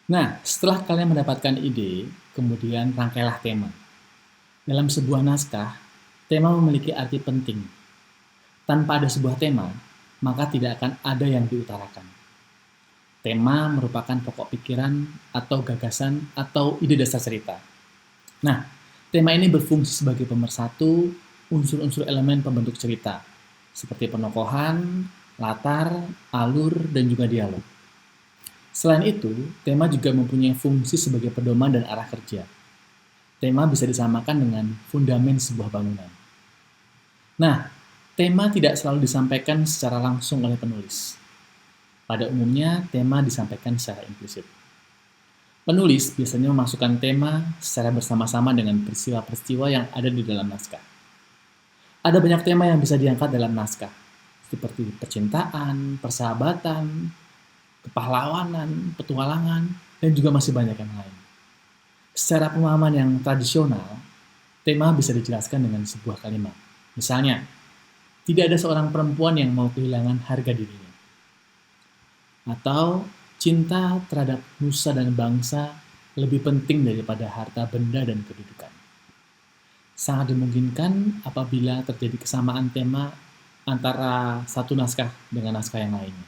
Nah, setelah kalian mendapatkan ide, kemudian rangkailah tema. Dalam sebuah naskah, tema memiliki arti penting. Tanpa ada sebuah tema, maka tidak akan ada yang diutarakan. Tema merupakan pokok pikiran atau gagasan atau ide dasar cerita. Nah, tema ini berfungsi sebagai pemersatu unsur-unsur elemen pembentuk cerita, seperti penokohan, latar, alur, dan juga dialog. Selain itu, tema juga mempunyai fungsi sebagai pedoman dan arah kerja. Tema bisa disamakan dengan fundamen sebuah bangunan. Nah, tema tidak selalu disampaikan secara langsung oleh penulis. Pada umumnya, tema disampaikan secara implisit. Penulis biasanya memasukkan tema secara bersama-sama dengan peristiwa-peristiwa yang ada di dalam naskah. Ada banyak tema yang bisa diangkat dalam naskah, seperti percintaan, persahabatan, kepahlawanan, petualangan, dan juga masih banyak yang lain. Secara pemahaman yang tradisional, tema bisa dijelaskan dengan sebuah kalimat. Misalnya, tidak ada seorang perempuan yang mau kehilangan harga dirinya. Atau, cinta terhadap nusa dan bangsa lebih penting daripada harta benda dan kedudukan. Sangat dimungkinkan apabila terjadi kesamaan tema antara satu naskah dengan naskah yang lainnya.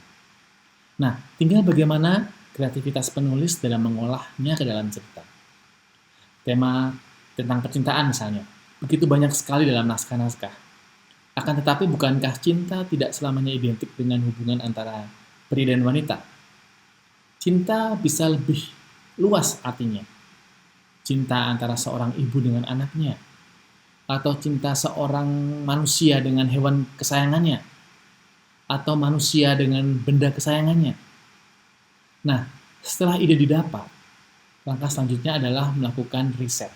Nah, tinggal bagaimana kreativitas penulis dalam mengolahnya ke dalam cerita. Tema tentang percintaan misalnya, begitu banyak sekali dalam naskah-naskah. Akan tetapi bukankah cinta tidak selamanya identik dengan hubungan antara pria dan wanita? Cinta bisa lebih luas artinya. Cinta antara seorang ibu dengan anaknya, atau cinta seorang manusia dengan hewan kesayangannya, atau manusia dengan benda kesayangannya. Nah, setelah ide didapat, langkah selanjutnya adalah melakukan riset.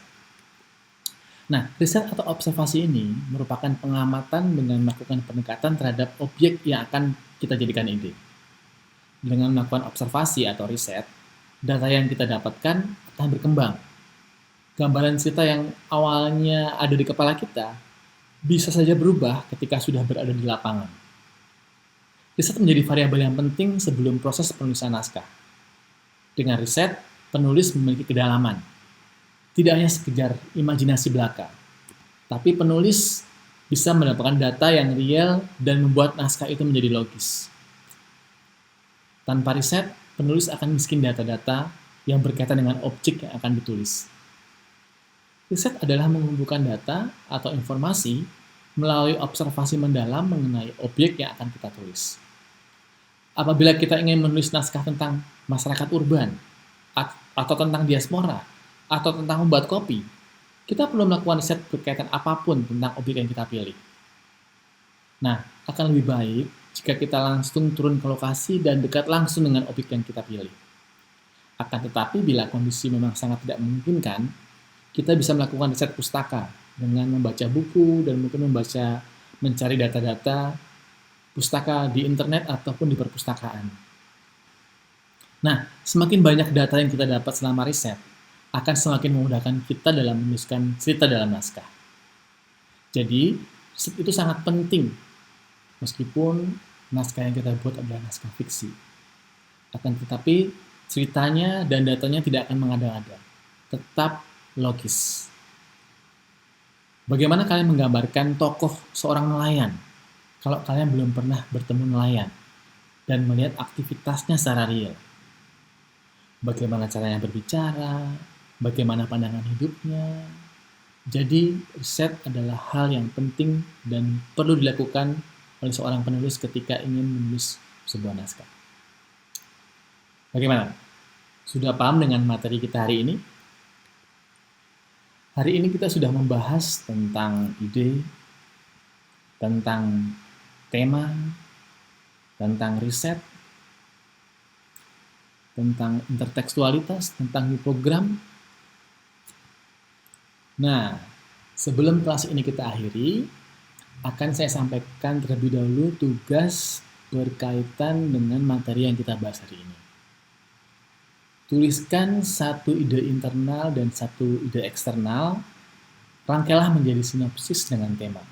Nah, riset atau observasi ini merupakan pengamatan dengan melakukan pendekatan terhadap objek yang akan kita jadikan ide. Dengan melakukan observasi atau riset, data yang kita dapatkan akan berkembang. Gambaran cerita yang awalnya ada di kepala kita bisa saja berubah ketika sudah berada di lapangan. Riset menjadi variabel yang penting sebelum proses penulisan naskah. Dengan riset, penulis memiliki kedalaman. Tidak hanya sekedar imajinasi belaka, tapi penulis bisa mendapatkan data yang real dan membuat naskah itu menjadi logis. Tanpa riset, penulis akan miskin data-data yang berkaitan dengan objek yang akan ditulis. Riset adalah mengumpulkan data atau informasi melalui observasi mendalam mengenai objek yang akan kita tulis. Apabila kita ingin menulis naskah tentang masyarakat urban, atau tentang diaspora, atau tentang membuat kopi, kita perlu melakukan riset berkaitan apapun tentang objek yang kita pilih. Nah, akan lebih baik jika kita langsung turun ke lokasi dan dekat langsung dengan objek yang kita pilih. Akan tetapi, bila kondisi memang sangat tidak memungkinkan, kita bisa melakukan riset pustaka dengan membaca buku dan mungkin mencari data-data pustaka di internet ataupun di perpustakaan. Nah, semakin banyak data yang kita dapat selama riset, akan semakin memudahkan kita dalam menuliskan cerita dalam naskah. Jadi, riset itu sangat penting, meskipun naskah yang kita buat adalah naskah fiksi. Akan tetapi, ceritanya dan datanya tidak akan mengada-ngada, tetap logis. Bagaimana kalian menggambarkan tokoh seorang nelayan kalau kalian belum pernah bertemu nelayan dan melihat aktivitasnya secara real? Bagaimana caranya berbicara, bagaimana pandangan hidupnya. Jadi, riset adalah hal yang penting dan perlu dilakukan oleh seorang penulis ketika ingin menulis sebuah naskah. Bagaimana? Sudah paham dengan materi kita hari ini? Hari ini kita sudah membahas tentang ide, tentang tema, tentang riset, tentang intertekstualitas, tentang hipogram. Nah, sebelum kelas ini kita akhiri, akan saya sampaikan terlebih dahulu tugas berkaitan dengan materi yang kita bahas hari ini. Tuliskan satu ide internal dan satu ide eksternal, rangkailah menjadi sinopsis dengan tema.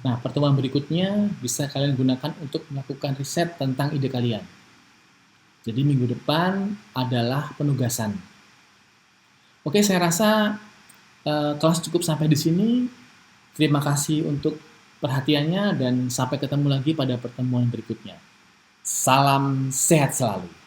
Nah, pertemuan berikutnya bisa kalian gunakan untuk melakukan riset tentang ide kalian. Jadi minggu depan adalah penugasan. Oke, saya rasa kelas cukup sampai di sini. Terima kasih untuk perhatiannya dan sampai ketemu lagi pada pertemuan berikutnya. Salam sehat selalu.